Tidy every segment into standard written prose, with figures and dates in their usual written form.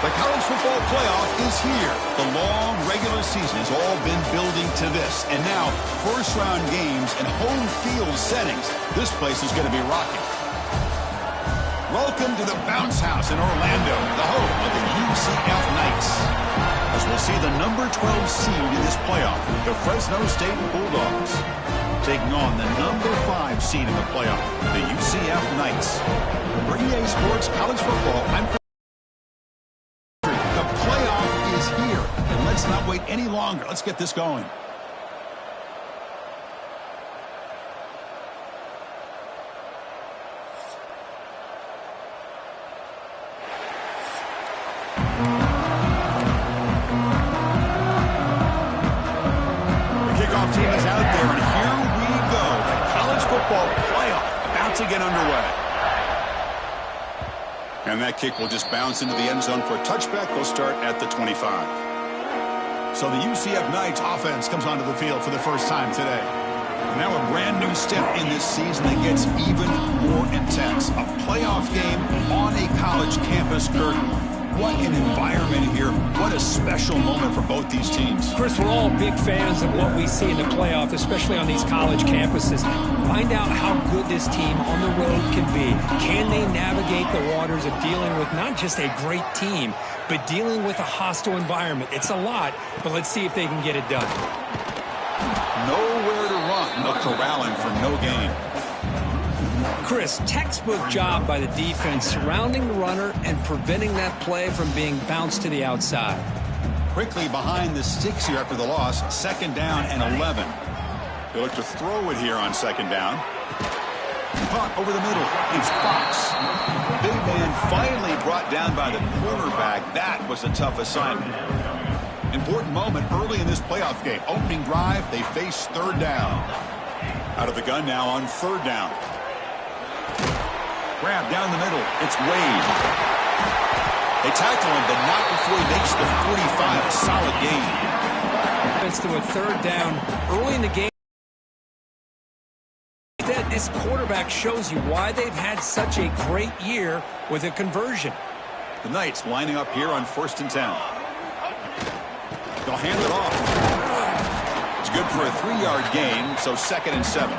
The college football playoff is here. The long regular season has all been building to this. And now, first-round games and home field settings. This place is going to be rocking. Welcome to the Bounce House in Orlando, the home of the UCF Knights. As we'll see the number 12 seed in this playoff, the Fresno State Bulldogs, taking on the number 5 seed in the playoff, the UCF Knights. For EA Sports College Football, I'm here, and let's not wait any longer. Let's get this going. The kickoff team is out there, and here we go. The college football playoff about to get underway. And that kick will just bounce into the end zone for a touchback. They'll start at the 25. So the UCF Knights offense comes onto the field for the first time today. And now a brand new step in this season that gets even more intense. A playoff game on a college campus, Kirk. What an environment here. What a special moment for both these teams. Chris, we're all big fans of what we see in the playoff, especially on these college campuses. Find out how good this team on the road can be. Can they navigate the waters of dealing with not just a great team, but dealing with a hostile environment? It's a lot, but let's see if they can get it done. Nowhere to run. No corralling for no gain. Chris, textbook job by the defense surrounding the runner and preventing that play from being bounced to the outside. Quickly behind the sticks here after the loss. 2nd down and 11. They look to throw it here on 2nd down. Caught over the middle. It's Fox. Big man finally brought down by the quarterback. That was a tough assignment. Important moment early in this playoff game. Opening drive, they face 3rd down. Out of the gun now on 3rd down. Grab down the middle. It's Wade. They tackle him, but not before he makes the 45. A solid gain. It's to a 3rd down early in the game. Instead, this quarterback shows you why they've had such a great year with a conversion. The Knights lining up here on 1st and 10. They'll hand it off. It's good for a 3-yard gain, so 2nd and 7.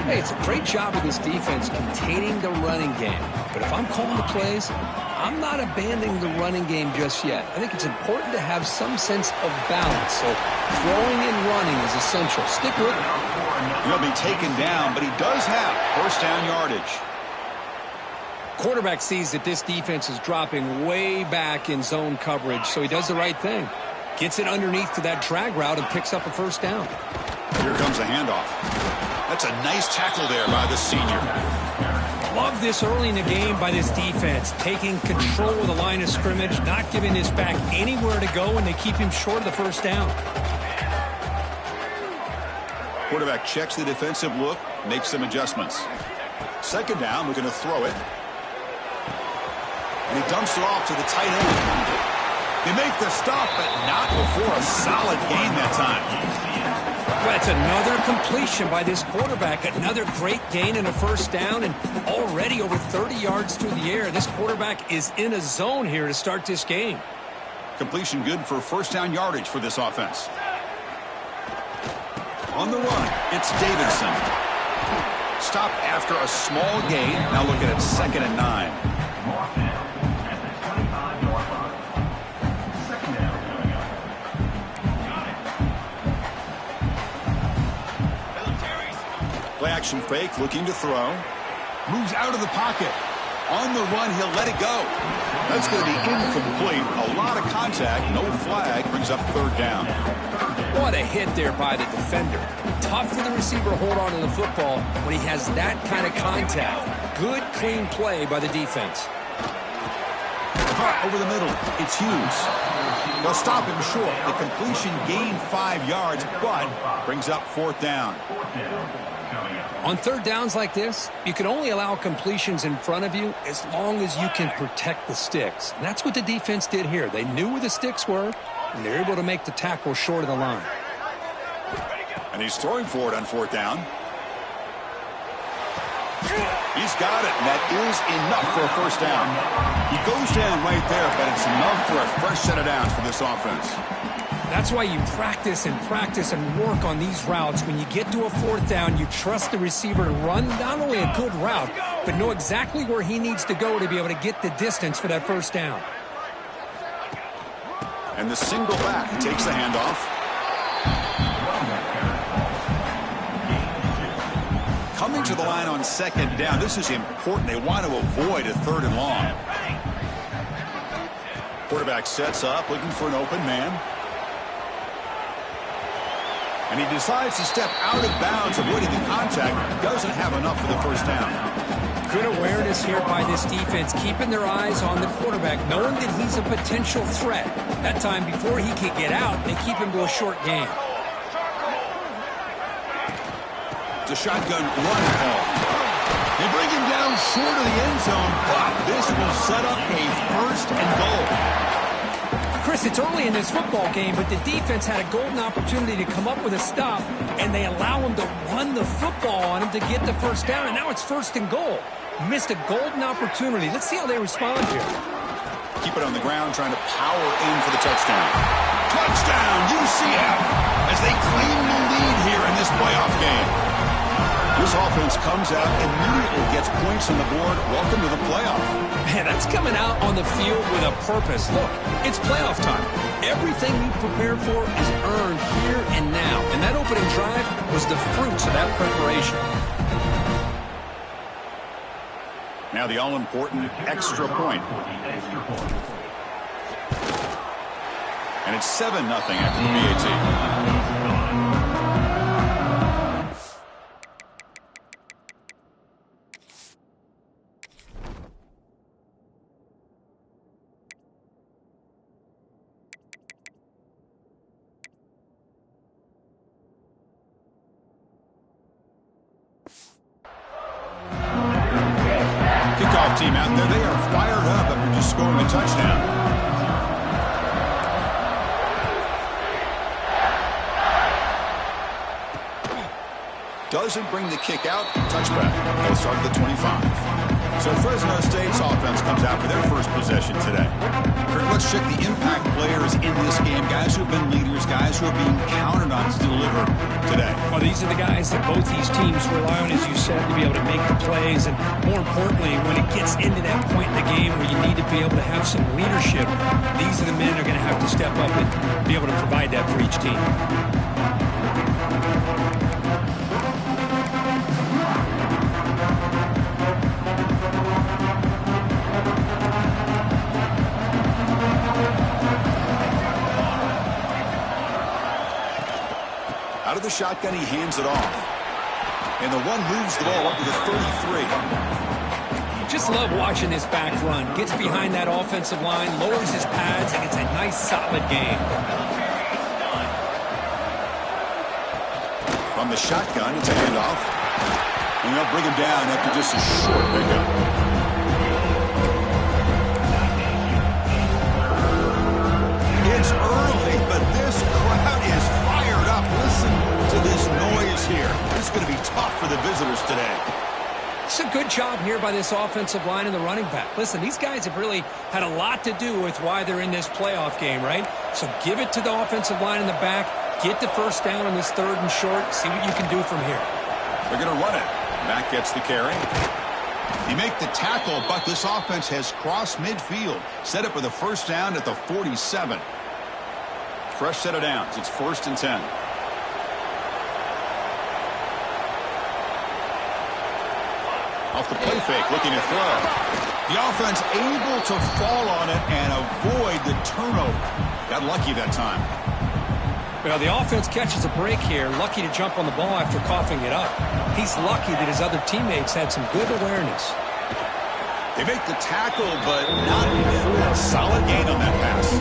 Hey, it's a great job of this defense containing the running game. But if I'm calling the plays, I'm not abandoning the running game just yet. I think it's important to have some sense of balance. So throwing and running is essential. Stick with it. He'll be taken down, but he does have 1st down yardage. Quarterback sees that this defense is dropping way back in zone coverage, so he does the right thing. Gets it underneath to that drag route and picks up a 1st down. Here comes a handoff. That's a nice tackle there by the senior. Love this early in the game by this defense, taking control of the line of scrimmage, not giving this back anywhere to go, and they keep him short of the 1st down. Quarterback checks the defensive look, makes some adjustments. 2nd down, we're going to throw it. And he dumps it off to the tight end. They make the stop, but not before a solid gain that time. That's another completion by this quarterback. Another great gain and a 1st down, and already over 30 yards through the air. This quarterback is in a zone here to start this game. Completion good for 1st down yardage for this offense. On the run, it's Davidson. Stop after a small gain. Now looking at 2nd and 9. Play action fake, looking to throw. Moves out of the pocket. On the run, he'll let it go. That's going to be incomplete. A lot of contact, no flag, brings up 3rd down. What a hit there by the defender. Tough for the receiver to hold on to the football when he has that kind of contact. Good, clean play by the defense. Caught over the middle. It's Hughes. They'll stop him short. The completion gained 5 yards, but brings up 4th down. On 3rd downs like this, you can only allow completions in front of you as long as you can protect the sticks. And that's what the defense did here. They knew where the sticks were, and they're able to make the tackle short of the line. And he's throwing for it on 4th down. He's got it, and that is enough for a first down. He goes down right there, but it's enough for a fresh set of downs for this offense. That's why you practice and work on these routes. When you get to a fourth down, you trust the receiver to run not only a good route, but know exactly where he needs to go to be able to get the distance for that first down. And the single back takes the handoff. Coming to the line on second down, this is important. They want to avoid a third and long. Quarterback sets up, looking for an open man. And he decides to step out of bounds, avoiding the contact. Doesn't have enough for the first down. Good awareness here by this defense, keeping their eyes on the quarterback, knowing that he's a potential threat. That time, before he can get out, they keep him to a short game. It's a shotgun run call. They bring him down short of the end zone, but this will set up a first and goal. Chris, it's early in this football game, but the defense had a golden opportunity to come up with a stop, and they allow him to run the football on him to get the first down, and now it's first and goal. Missed a golden opportunity. Let's see how they respond here. Keep it on the ground, trying to power in for the touchdown. Touchdown, UCF, as they claim the lead here in this playoff game. This offense comes out, immediately gets points on the board. Welcome to the playoff. Man, that's coming out on the field with a purpose. Look, it's playoff time. Everything you prepare for is earned here and now. And that opening drive was the fruits of that preparation. Now the all-important extra point. And it's 7-0 after the PAT. Kickoff team out there, they are fired up after just scoring a touchdown. Doesn't bring the kick out. Touchback. They'll start at the 25. So Fresno State's offense comes out for their first possession today. Kurt, let's check the impact players in this game. Guys who have been leaders, guys who are being counted on to deliver today. Well, these are the guys that both these teams rely on, as you said, to be able to make the plays. And more importantly, when it gets into that point in the game where you need to be able to have some leadership, these are the men who are going to have to step up and be able to provide that for each team. Out of the shotgun, he hands it off. And the one moves the ball up to the 33. Just love watching this back run. Gets behind that offensive line, lowers his pads, and it's a nice, solid game. From the shotgun, it's a handoff. And they'll bring him down after just a short pickup. It's early, but this crowd is fired up. Listen to this noise here. This is going to be tough for the visitors today. It's a good job here by this offensive line and the running back. Listen, these guys have really had a lot to do with why they're in this playoff game, right? So give it to the offensive line in the back. Get the first down on this third and short. See what you can do from here. They're going to run it. Mack gets the carry. He make the tackle, but this offense has crossed midfield. Set up with a first down at the 47. Fresh set of downs. It's 1st and 10. Off the play fake, looking to throw. The offense able to fall on it and avoid the turnover. Got lucky that time. Well, the offense catches a break here. Lucky to jump on the ball after coughing it up. He's lucky that his other teammates had some good awareness. They make the tackle, but not before a solid gain on that pass.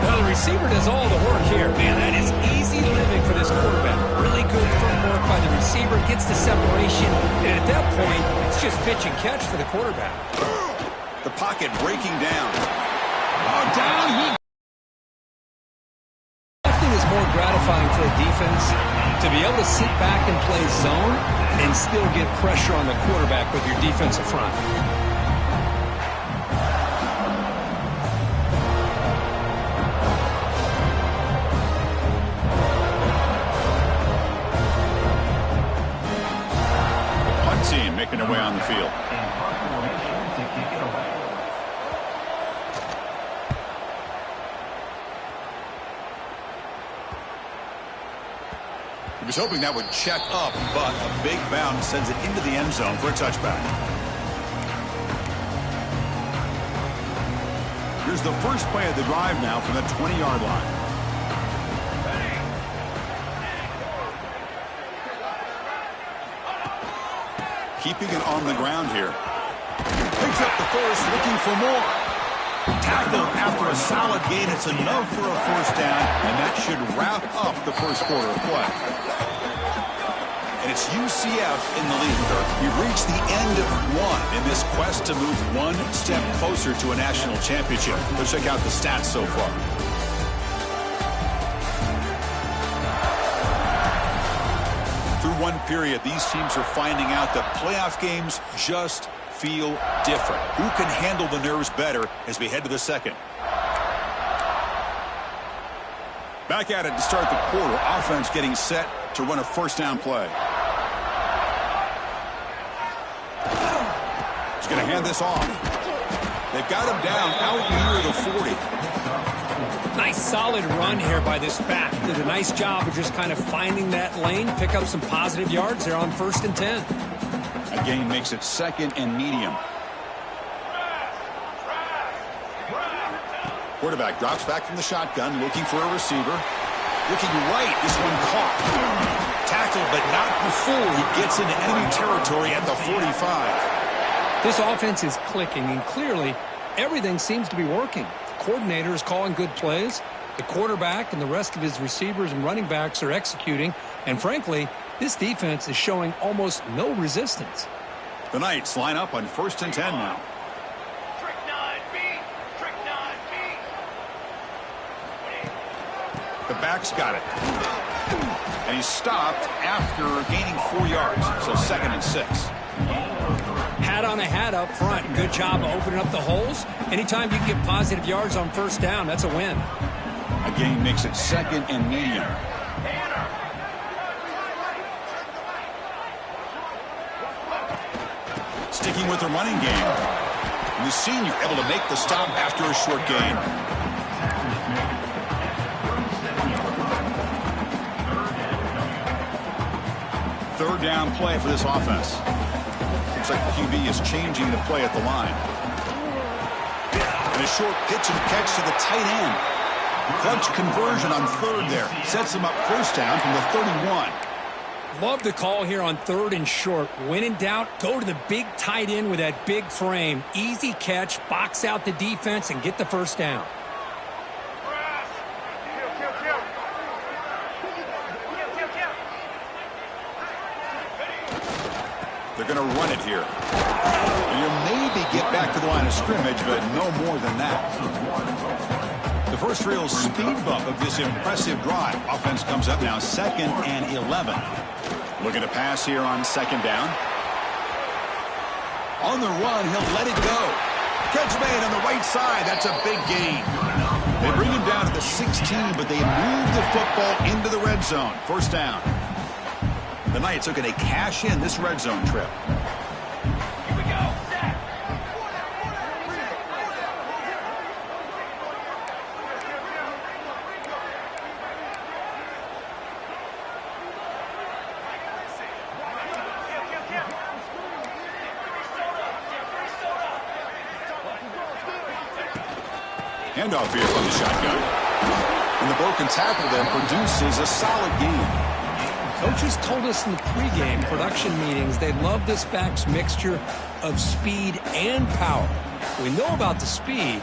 Well, the receiver does all the work here. Man, that is easy living for this quarterback. Really good footwork by the receiver. Gets the separation. And at that point, it's just pitch and catch for the quarterback. The pocket breaking down. Oh, down he... Nothing is more gratifying for a defense To be able to sit back and play zone and still get pressure on the quarterback with your defensive front. Punt team making their way on the field. He was hoping that would check up, but a big bounce sends it into the end zone for a touchback. Here's the first play of the drive now from the 20-yard line. Keeping it on the ground here. Picks up the first, looking for more. Tackled after a solid gain. It's enough for a first down, and that should wrap up the first quarter of play. And it's UCF in the lead. We've reached the end of one in this quest to move one step closer to a national championship. Let's check out the stats so far. Through one period, these teams are finding out that playoff games just feel different. Who can handle the nerves better as we head to the second? Back at it to start the quarter. Offense getting set to run a first down play. He's going to hand this off. They've got him down out near the 40. Nice solid run here by this back. Did a nice job of just kind of finding that lane, pick up some positive yards there on 1st and 10. A gain makes it second and medium. Quarterback drops back from the shotgun, looking for a receiver. Looking right, this one caught. Tackled, but not before he gets into enemy territory at the 45. This offense is clicking, and clearly everything seems to be working. The coordinator is calling good plays. The quarterback and the rest of his receivers and running backs are executing. And frankly, this defense is showing almost no resistance. The Knights line up on 1st and 10 now. The back's got it. And he's stopped after gaining 4 yards. So 2nd and 6. Hat on a hat up front. Good job of opening up the holes. Anytime you can get positive yards on 1st down, that's a win. A gain makes it 2nd and medium. Sticking with the running game. And the senior able to make the stop after a short gain. Third down play for this offense. Looks like the QB is changing the play at the line. And a short pitch and catch to the tight end. Clutch conversion on 3rd there. Sets him up 1st down from the 31. Love the call here on 3rd and short. When in doubt, go to the big tight end with that big frame. Easy catch, box out the defense, and get the 1st down. They're going to run it here. And you'll maybe get back to the line of scrimmage, but no more than that. The first real speed bump of this impressive drive. Offense comes up now 2nd and 11. Looking to pass here on 2nd down. On the run, he'll let it go. Catch made on the right side. That's a big gain. They bring him down to the 16, but they move the football into the red zone. 1st down. The Knights are going to cash in this red zone trip. Here we go. Set. Handoff here from the shotgun. And the broken tackle then produces a solid gain. Coaches told us in the pregame production meetings they love this back's mixture of speed and power. We know about the speed,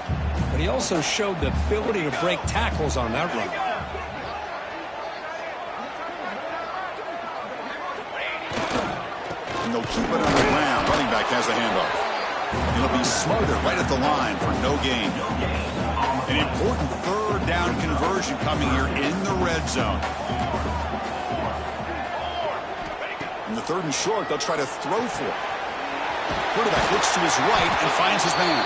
but he also showed the ability to break tackles on that run. And they'll keep it on the ground. Running back has the handoff. It'll be smothered right at the line for no gain. An important 3rd down conversion coming here in the red zone. In the 3rd and short, they'll try to throw for it. Quarterback looks to his right and finds his man.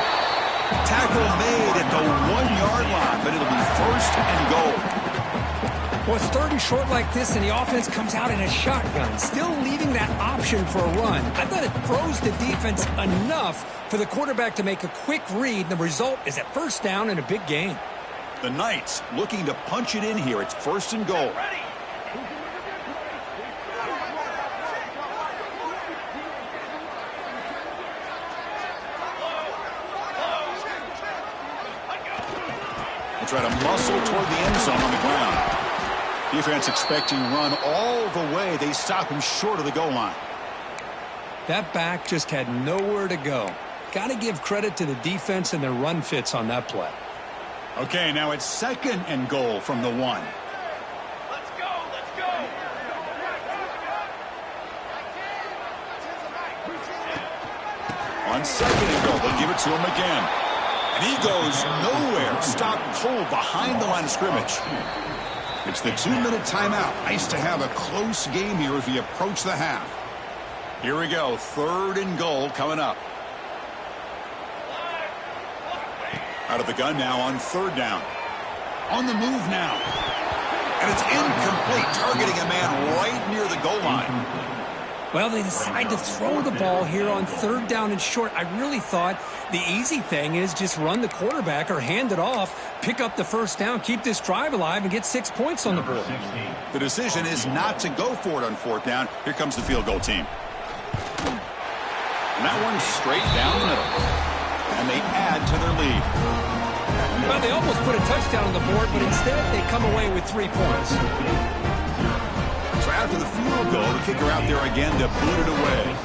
Tackle made at the 1-yard line, but it'll be 1st and goal. Well, it's 3rd and short like this, and the offense comes out in a shotgun, still leaving that option for a run. I thought it throws the defense enough for the quarterback to make a quick read. The result is a 1st down and a big gain. The Knights looking to punch it in here. It's 1st and goal. They try to muscle toward the end zone on the ground. Defense expecting run all the way. They stop him short of the goal line. That back just had nowhere to go. Got to give credit to the defense and their run fits on that play. Okay, now it's 2nd and goal from the 1. Let's go, let's go. On 2nd and goal, they'll give it to him again. And he goes nowhere. Stop cold behind the line of scrimmage. It's the 2-minute timeout. Nice to have a close game here as we approach the half. Here we go. 3rd and goal coming up. Out of the gun now on 3rd down. On the move now. And it's incomplete, targeting a man right near the goal line. Well, they decide to throw the ball here on 3rd down and short. I really thought the easy thing is just run the quarterback or hand it off, pick up the 1st down, keep this drive alive, and get 6 points on the board. The decision is not to go for it on 4th down. Here comes the field goal team. And that one's straight down the middle. And they add to their lead. Well, they almost put a touchdown on the board, but instead they come away with 3 points. So after the field goal, the kicker out there again to boot it away.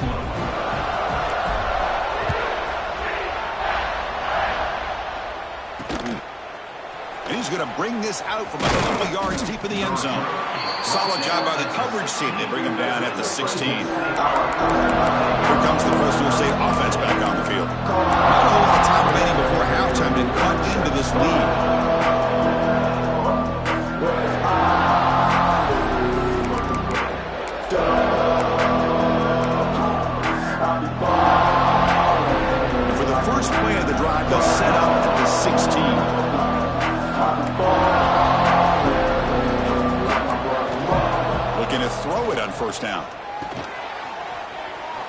And he's going to bring this out from a couple of yards deep in the end zone. Solid job by the coverage team. They bring him down at the 16. Here comes the Fresno State offense back on the field. Not a whole lot of time remaining before halftime to cut into this lead. For the first play of the drive, they'll set up at the 16. Looking to throw it on 1st down.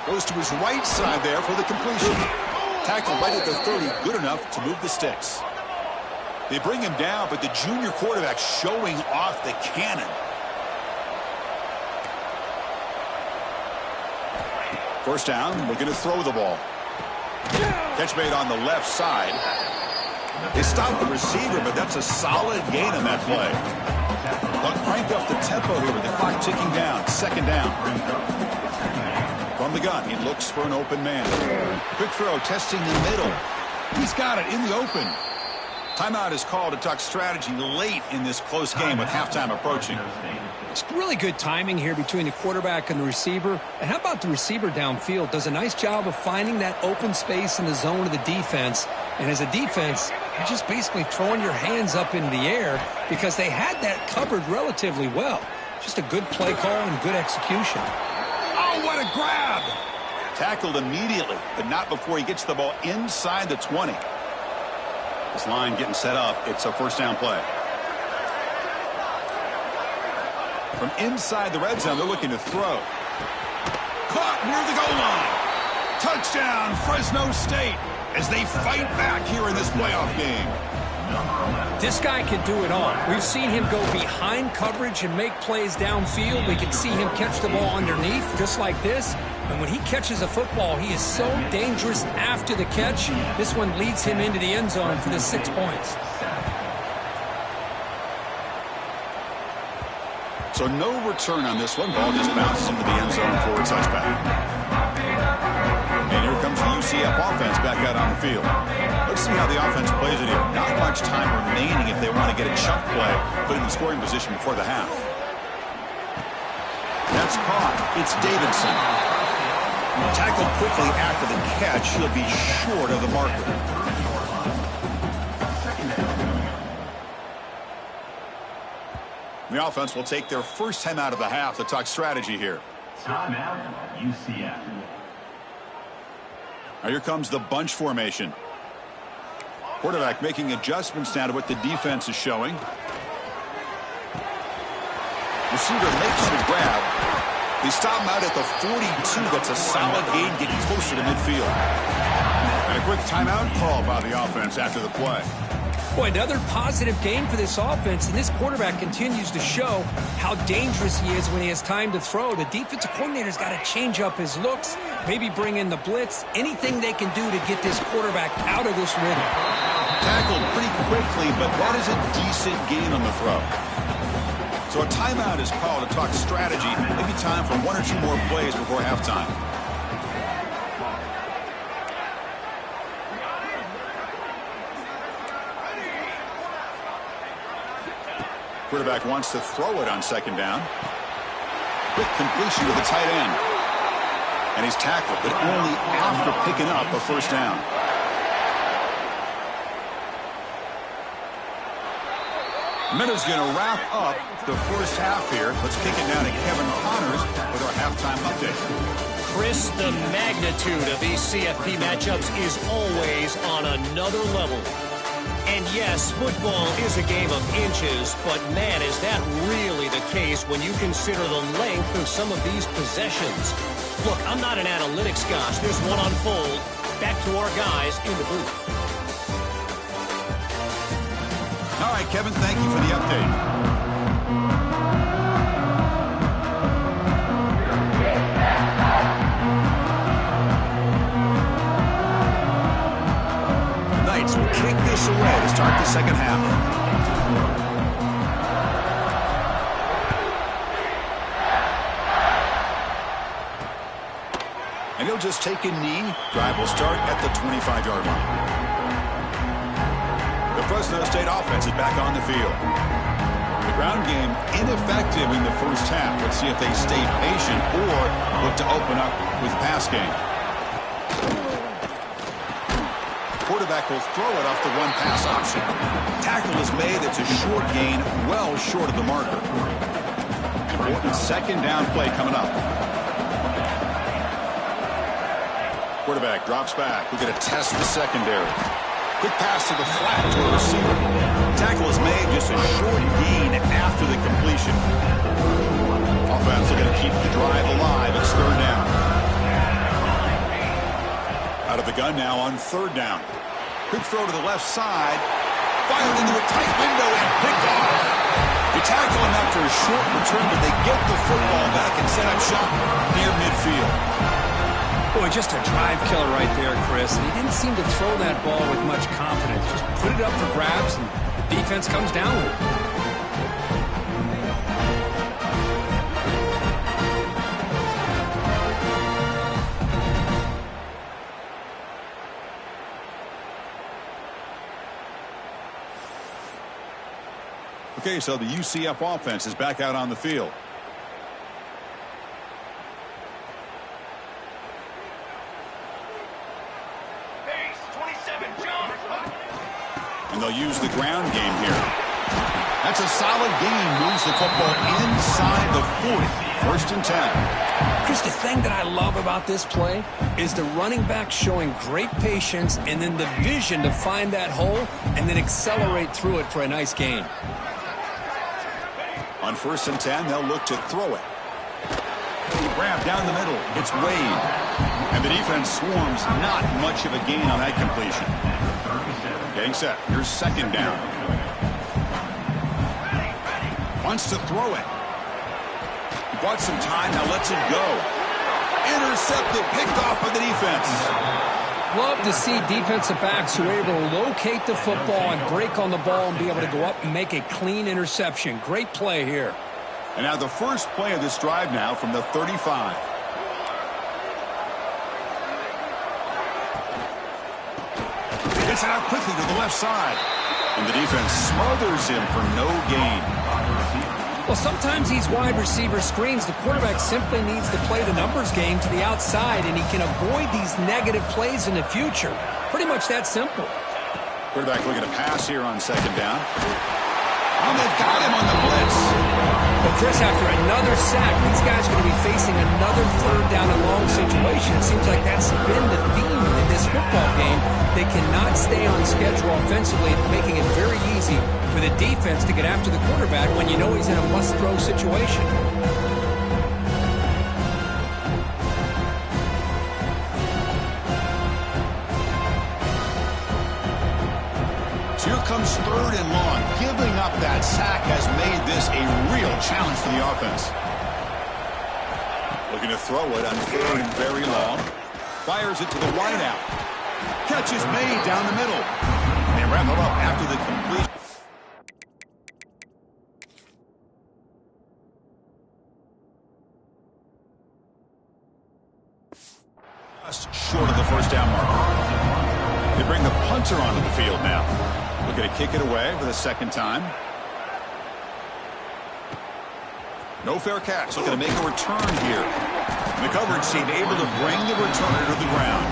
Goes to his right side there for the completion. Tackle right at the 30, good enough to move the sticks. They bring him down, but the junior quarterback showing off the cannon. First down, looking to throw the ball. Catch made on the left side. They stop the receiver, but that's a solid gain on that play. They'll crank up the tempo here with the clock ticking down. 2nd down. From the gun, he looks for an open man. Quick throw, testing the middle. He's got it in the open. Timeout is called to talk strategy late in this close game with halftime approaching. It's really good timing here between the quarterback and the receiver. And how about the receiver downfield? Does a nice job of finding that open space in the zone of the defense. And as a defense, you're just basically throwing your hands up in the air because they had that covered relatively well. Just a good play call and good execution. Oh, what a grab! Tackled immediately, but not before he gets the ball inside the 20. This line getting set up. It's a 1st down play. From inside the red zone, they're looking to throw. Caught near the goal line. Touchdown, Fresno State, as they fight back here in this playoff game. This guy can do it all. We've seen him go behind coverage and make plays downfield. We can see him catch the ball underneath, just like this. And when he catches a football, he is so dangerous after the catch. This one leads him into the end zone for the 6 points. So no return on this one. Ball just bounces into the end zone for a touchback. And here comes the UCF offense back out on the field. Let's see how the offense plays it here. Not much time remaining if they want to get a chunk play, put in the scoring position before the half. That's caught. It's Davidson. Tackled quickly after the catch. He'll be short of the marker. The offense will take their first time out of the half to talk strategy here. Timeout, UCF. Now here comes the bunch formation. Quarterback making adjustments now to what the defense is showing. Receiver makes the grab. They stop him out at the 42. That's a solid gain, getting closer to midfield. And a quick timeout call by the offense after the play. Boy, another positive game for this offense, and this quarterback continues to show how dangerous he is when he has time to throw. The defensive coordinator's got to change up his looks, maybe bring in the blitz, anything they can do to get this quarterback out of this rhythm. Tackled pretty quickly, but that is a decent gain on the throw. So a timeout is called to talk strategy. Maybe time for one or two more plays before halftime. Quarterback wants to throw it on second down. Quick completion to the tight end. And he's tackled, but only after picking up a first down. Minute's going to wrap up the first half here. Let's kick it down to Kevin Connors with our halftime update. Chris, the magnitude of these CFP matchups is always on another level. And yes, football is a game of inches, but man, is that really the case when you consider the length of some of these possessions. Look, I'm not an analytics gosh. This one unfold. Back to our guys in the booth. All right, Kevin, thank you for the update. Will kick this away to start the second half. And he'll just take a knee. Drive will start at the 25-yard line. The Fresno State offense is back on the field. The ground game ineffective in the first half. Let's see if they stay patient or look to open up with the pass game. Quarterback will throw it off the one-pass option. Tackle is made. It's a short gain, well short of the marker. Important second down play coming up. Quarterback drops back. We're going to test the secondary. Quick pass to the flat to a receiver. Tackle is made. Just a short gain after the completion. Offense looking to keep the drive alive. It's third down. Out of the gun now on third down. Quick throw to the left side. Fired into a tight window and picked off. They tackle him after a short return, but they get the football back and set up shop near midfield. Boy, just a drive killer right there, Chris. And he didn't seem to throw that ball with much confidence. Just put it up for grabs, and the defense comes down with it. Okay, so the UCF offense is back out on the field. Pace, 27, jump. And they'll use the ground game here. That's a solid gain. Moves the football inside the 40. First and 10. Chris, the thing that I love about this play is the running back showing great patience and then the vision to find that hole and then accelerate through it for a nice gain. On first and 10, they'll look to throw it. Grab down the middle. It's Wade. And the defense swarms. Not much of a gain on that completion. Getting set. Here's second down. Wants to throw it. He bought some time. Now lets it go. Intercepted. Picked off by the defense. Love to see defensive backs who are able to locate the football and break on the ball and be able to go up and make a clean interception. Great play here. And now the first play of this drive now from the 35. Gets it out quickly to the left side. And the defense smothers him for no gain. Well, sometimes these wide receiver screens, the quarterback simply needs to play the numbers game to the outside, and he can avoid these negative plays in the future. Pretty much that simple. Quarterback looking to pass here on second down. Oh, they've got him on the blitz. Well, Chris, after another sack, these guys are going to be facing another third down and long situation. It seems like that's been the theme in this football game. They cannot stay on schedule offensively, making it very easy for the defense to get after the quarterback when you know he's in a must-throw situation. Here comes third and long. Giving up that sack has made this a real challenge for the offense. Looking to throw it on third and very long. Fires it to the wideout. Catch is made down the middle. They wrap it up after the completion. Just short of the first down mark. They bring the punter onto the field now. Looking to kick it away for the second time. No fair catch. Looking to make a return here. And the coverage team able to bring the returner to the ground.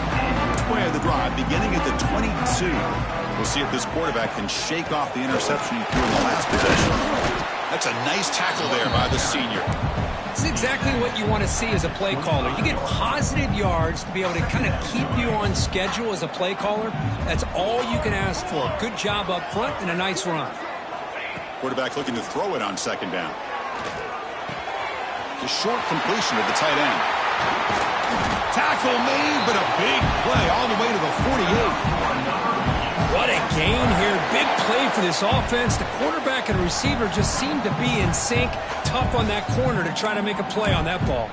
Way of the drive, beginning at the 22. We'll see if this quarterback can shake off the interception he threw in the last possession. That's a nice tackle there by the senior. It's exactly what you want to see as a play caller. You get positive yards to be able to kind of keep you on schedule as a play caller. That's all you can ask for. Good job up front and a nice run. Quarterback looking to throw it on second down. The short completion of the tight end. Tackle made, but a big play all the way to the 48. What a gain here. Big play for this offense. The quarterback and receiver just seem to be in sync. Tough on that corner to try to make a play on that ball.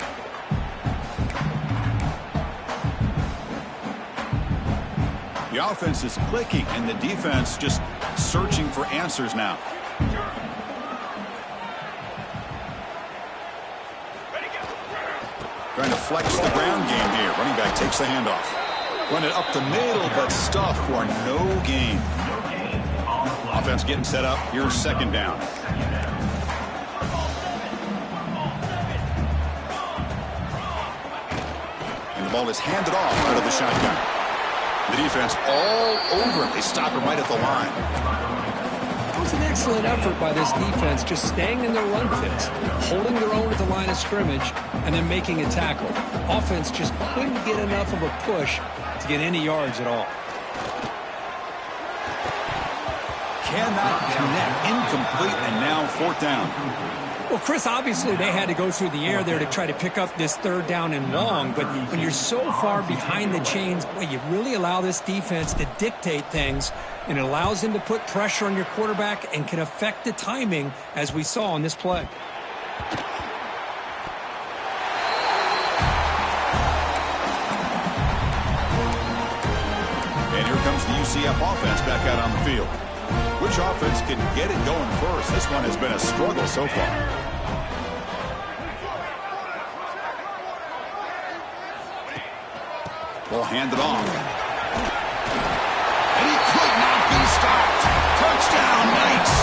The offense is clicking, and the defense just searching for answers now. Trying to flex the ground game here. Running back takes the handoff. Run it up the middle, but stuff for no gain. Offense getting set up. Here's second down. And the ball is handed off out of the shotgun. The defense all over it. They stop him right at the line. It was an excellent effort by this defense, just staying in their run fits, holding their own at the line of scrimmage, and then making a tackle. Offense just couldn't get enough of a push to get any yards at all. Cannot connect. Incomplete, and now fourth down. Well, Chris, obviously they had to go through the air there to try to pick up this third down and long, but when you're so far behind the chains, boy, you really allow this defense to dictate things, and it allows them to put pressure on your quarterback and can affect the timing, as we saw on this play. And here comes the UCF offense back out on the field. Which offense can get it going first? This one has been a struggle so far. Ball handed off. And he could not be stopped. Touchdown, Knights.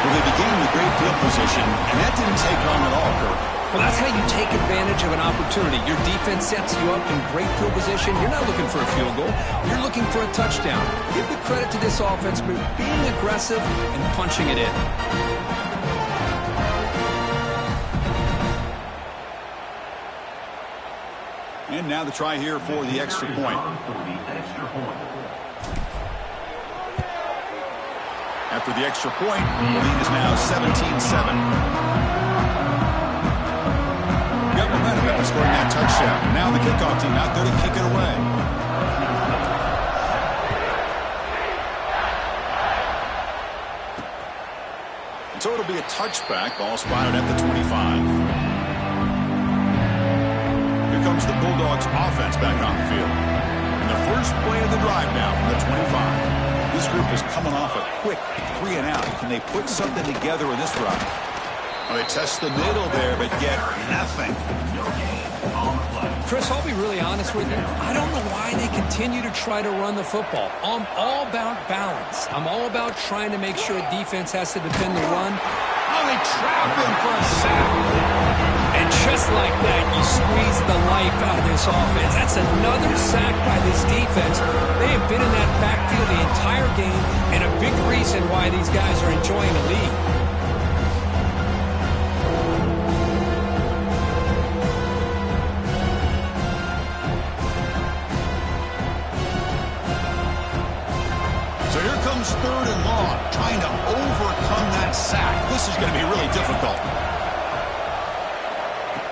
Well, they began with great field position, and that didn't take long at all, Kirk. Well, that's how you take advantage of an opportunity. Your defense sets you up in great field position. You're not looking for a field goal. You're looking for a touchdown. Give the credit to this offense for being aggressive and punching it in. And now the try here for the extra point. After the extra point, the lead is now 17-7. Got momentum after scoring that touchdown. Now the kickoff team out there to kick it away. And so it'll be a touchback. Ball spotted at the 25. Here comes the Bulldogs offense back on the field. And the first play of the drive now from the 25. This group is coming off a quick 3 and out. Can they put something together in this drive? Well, they test the middle there, but get nothing. Chris, I'll be really honest with you. I don't know why they continue to try to run the football. I'm all about balance. I'm all about trying to make sure defense has to defend the run. Oh, they trap him for a sack. And just like that, you squeeze the life out of this offense. That's another sack by this defense. They have been in that backfield the entire game, and a big reason why these guys are enjoying the lead. going to be really difficult.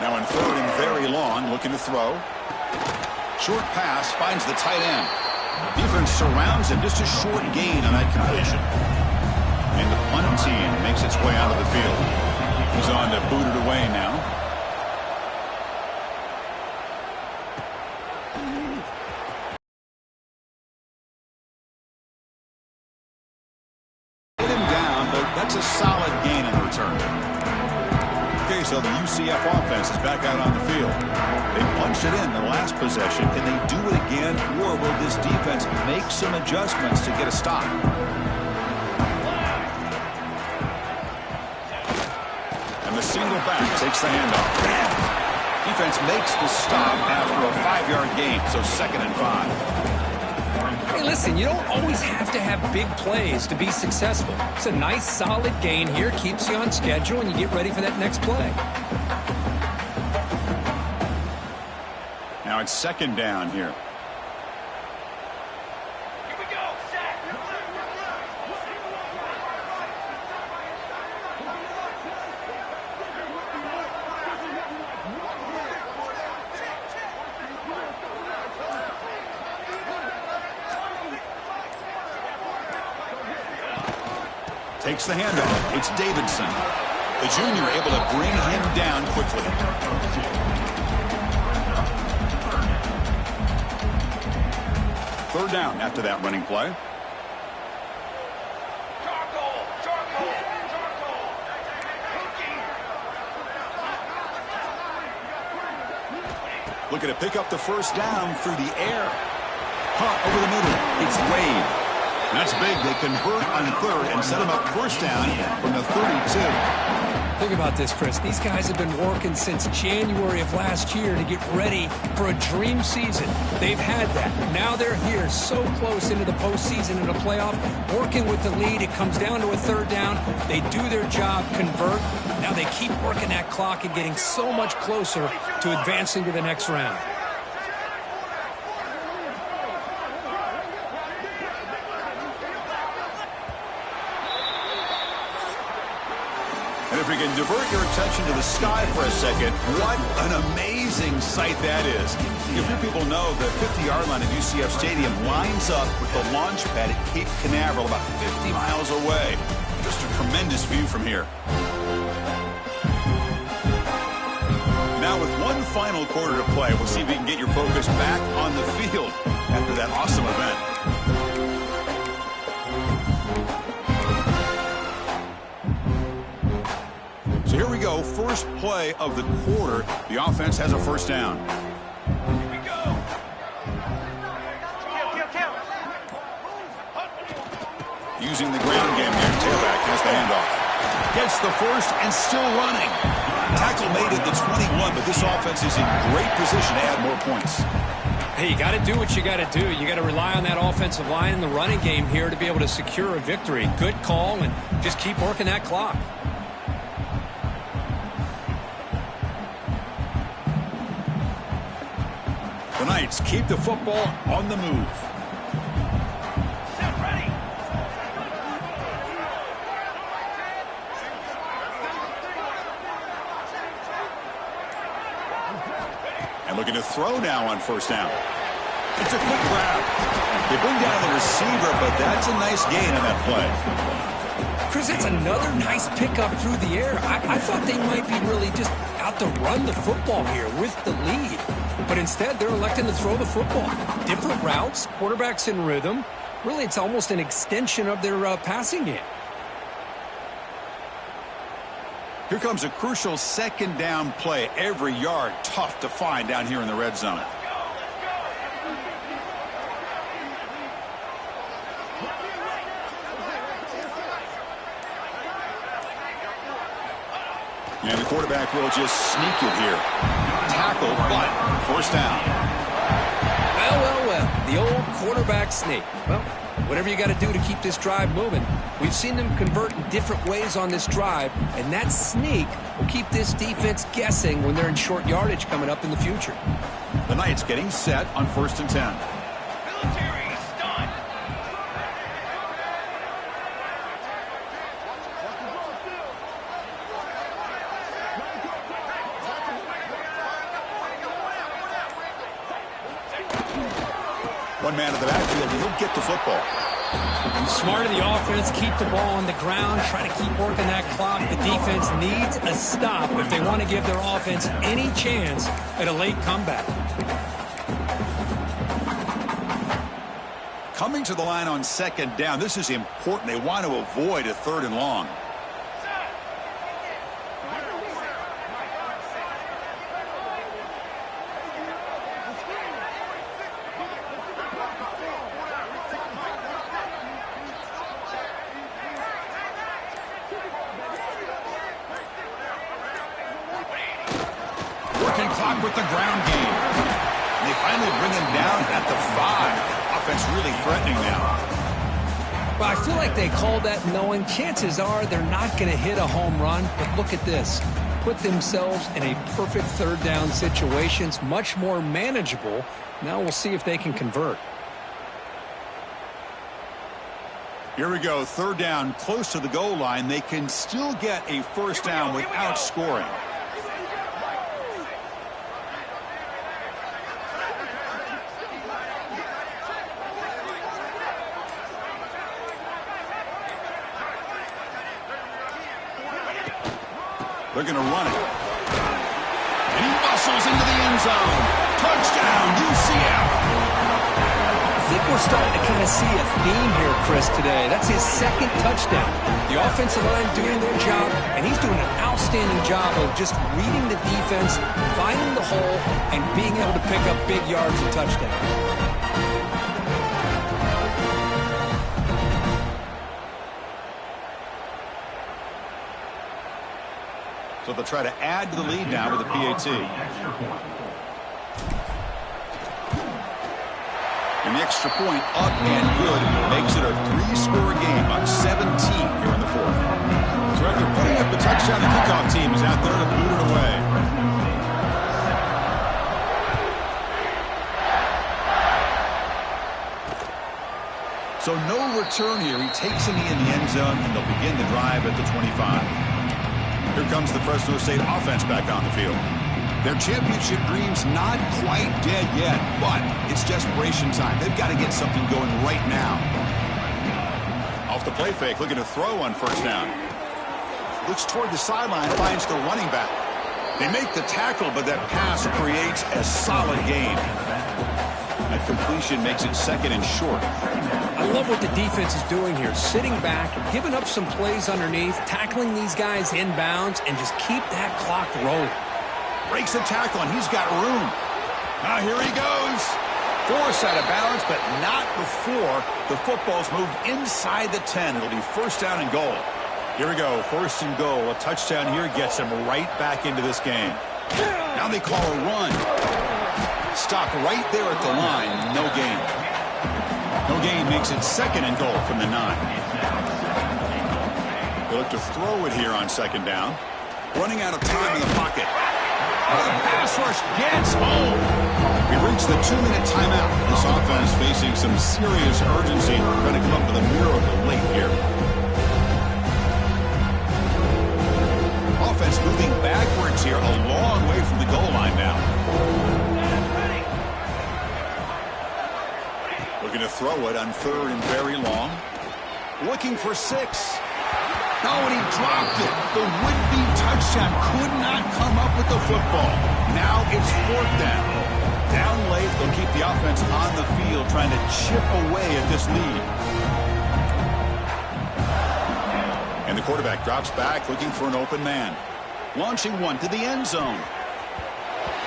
Now in third and very long, looking to throw. Short pass finds the tight end. Defense surrounds him, just a short gain on that completion. And the punt team makes its way out of the field. He's on to boot it away now. Hit him down, but that's a solid gain in return. Okay, so the UCF offense is back out on the field. They punched it in the last possession. Can they do it again, or will this defense make some adjustments to get a stop? And the single back takes the handoff. Defense makes the stop after a 5-yard gain, so 2nd and 5. Hey, listen, you don't always have to have big plays to be successful. It's a nice, solid gain here, keeps you on schedule, and you get ready for that next play. Now it's 2nd down here. Here we go. Sack. Takes the handoff. It's Davidson. The junior able to bring him down quickly. Third down after that running play. Charcoal. Charcoal. Charcoal. Looking to pick up the first down through the air. Punt over the middle. It's Wade. That's big. They convert on third and set him up first down from the 32. Think about this, Chris. These guys have been working since January of last year to get ready for a dream season. They've had that. Now they're here so close into the postseason and the playoff, working with the lead. It comes down to a third down. They do their job, convert. Now they keep working that clock and getting so much closer to advancing to the next round. And if we can divert your attention to the sky for a second, what an amazing sight that is. A few people know the 50-yard line at UCF Stadium lines up with the launch pad at Cape Canaveral about 50 miles away. Just a tremendous view from here. Now with one final quarter to play, we'll see if we can get your focus back on the field after that awesome event. So here we go, first play of the quarter. The offense has a first down. Here we go. Count. Using the ground game here, tailback has the handoff. Gets the first and still running. Tackle made at the 21, but this offense is in great position to add more points. Hey, you got to do what you got to do. You got to rely on that offensive line in the running game here to be able to secure a victory. Good call, and just keep working that clock. The Knights keep the football on the move. Set ready. And looking to throw now on first down. It's a quick grab. They bring down the receiver, but that's a nice gain on that play. Chris, it's another nice pickup through the air. I thought they might be really just out to run the football here with the lead. But instead, they're electing to throw the football. Different routes, quarterbacks in rhythm. Really, it's almost an extension of their passing game. Here comes a crucial second down play. Every yard tough to find down here in the red zone. And the quarterback will just sneak it here. Tackle, but first down. Well. The old quarterback sneak. Well, whatever you got to do to keep this drive moving. We've seen them convert in different ways on this drive, and that sneak will keep this defense guessing when they're in short yardage coming up in the future. The Knights getting set on 1st and 10. Military stunt. one man in the backfield, and he'll get the football. Smart of the offense, keep the ball on the ground, try to keep working that clock. The defense needs a stop if they want to give their offense any chance at a late comeback. Coming to the line on second down, this is important. They want to avoid a 3rd and long. Working clock with the ground game. And they finally bring him down at the 5. Offense really threatening now. Well, I feel like they called that knowing chances are they're not going to hit a home run. But look at this. Put themselves in a perfect 3rd down situations, much more manageable. Now we'll see if they can convert. Here we go. 3rd down, close to the goal line. They can still get a 1st down without scoring. They're going to run it. And he muscles into the end zone. Touchdown, UCF. I think we're starting to kind of see a theme here, Chris, today. That's his 2nd touchdown. The offensive line doing their job, and he's doing an outstanding job of just reading the defense, finding the hole, and being able to pick up big yards and touchdowns. So they'll try to add to the lead now with a PAT. And the extra point up and good makes it a 3-score game on 17 here in the 4th. So after putting up the touchdown, the kickoff team is out there to boot it away. So no return here. He takes him in the end zone, and they'll begin the drive at the 25. Here comes the Fresno State offense back on the field. Their championship dream's not quite dead yet, but it's desperation time. They've got to get something going right now. Off the play fake, looking to throw on 1st down. Looks toward the sideline, finds the running back. They make the tackle, but that pass creates a solid gain. That completion makes it 2nd and short. I love what the defense is doing here. Sitting back, giving up some plays underneath, tackling these guys inbounds, and just keep that clock rolling. Breaks the tackle, and he's got room. Now here he goes. Forced out of bounds, but not before the football's moved inside the 10. It'll be 1st down and goal. Here we go, 1st and goal. A touchdown here gets them right back into this game. Now they call a run. Stop right there at the line. No gain. No gain makes it 2nd and goal from the 9. They look to throw it here on 2nd down. Running out of time in the pocket. Oh, the pass rush gets home. We reached the 2-minute timeout. This offense facing some serious urgency. Trying to come up with a miracle late here. Offense moving backwards here, a long way from the goal line now. Looking to throw it on 3rd and very long. Looking for 6. Oh, and he dropped it. The would-be touchdown could not come up with the football. Now it's 4th down. Down late, they'll keep the offense on the field trying to chip away at this lead. And the quarterback drops back looking for an open man. Launching one to the end zone.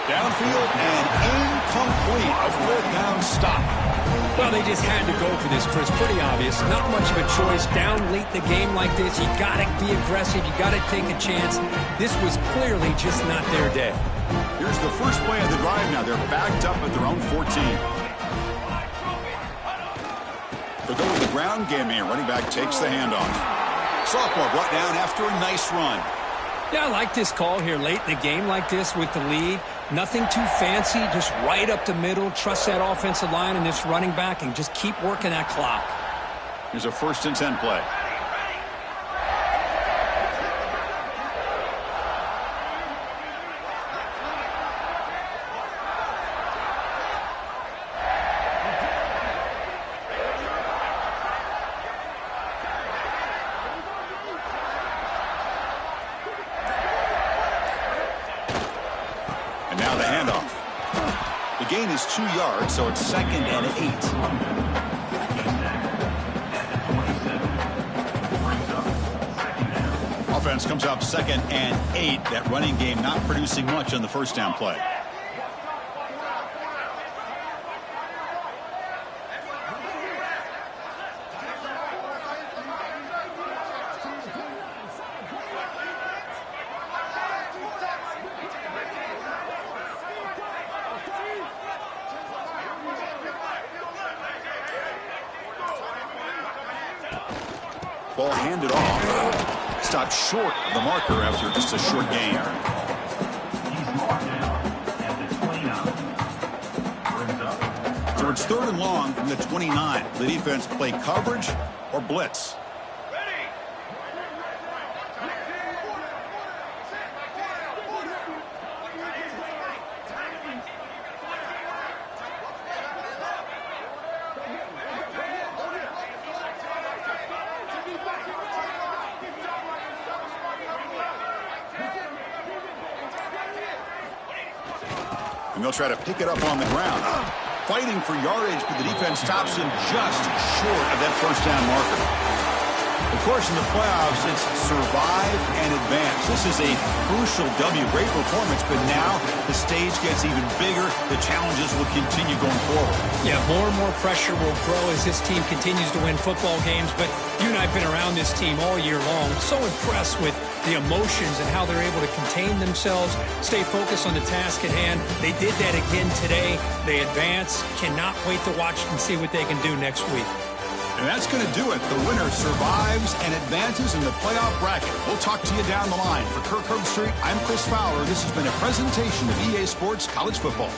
Downfield and incomplete. A 4th down stop. Well, they just had to go for this, Chris. Pretty obvious. Not much of a choice. Down late in the game like this, you got to be aggressive. You got to take a chance. This was clearly just not their day. Here's the first play of the drive now. They're backed up at their own 14. They'll go with the ground game here. Running back takes the handoff. Sophomore brought down after a nice run. Yeah, I like this call here late in the game like this with the lead. Nothing too fancy, just right up the middle. Trust that offensive line and this running back and just keep working that clock. Here's a 1st and 10 play. And now the handoff. The gain is 2 yards, so it's 2nd and 8. Offense comes up 2nd and 8. That running game not producing much on the first down play. Ball handed off. Stopped short of the marker after just a short gain. He's marked down at the 29. Brings up. So it's 3rd and long from the 29. The defense play coverage or blitz. And they'll try to pick it up on the ground. Fighting for yardage, but the defense stops him just short of that first down marker. Of course, in the playoffs, it's survive and advance. This is a crucial W. Great performance, but now the stage gets even bigger. The challenges will continue going forward. Yeah, more and more pressure will grow as this team continues to win football games. But you and I have been around this team all year long. So impressed with the emotions and how they're able to contain themselves, stay focused on the task at hand. They did that again today. They advance. Cannot wait to watch and see what they can do next week. And that's going to do it. The winner survives and advances in the playoff bracket. We'll talk to you down the line. For Kirk Herbstreit, I'm Chris Fowler. This has been a presentation of EA Sports College Football.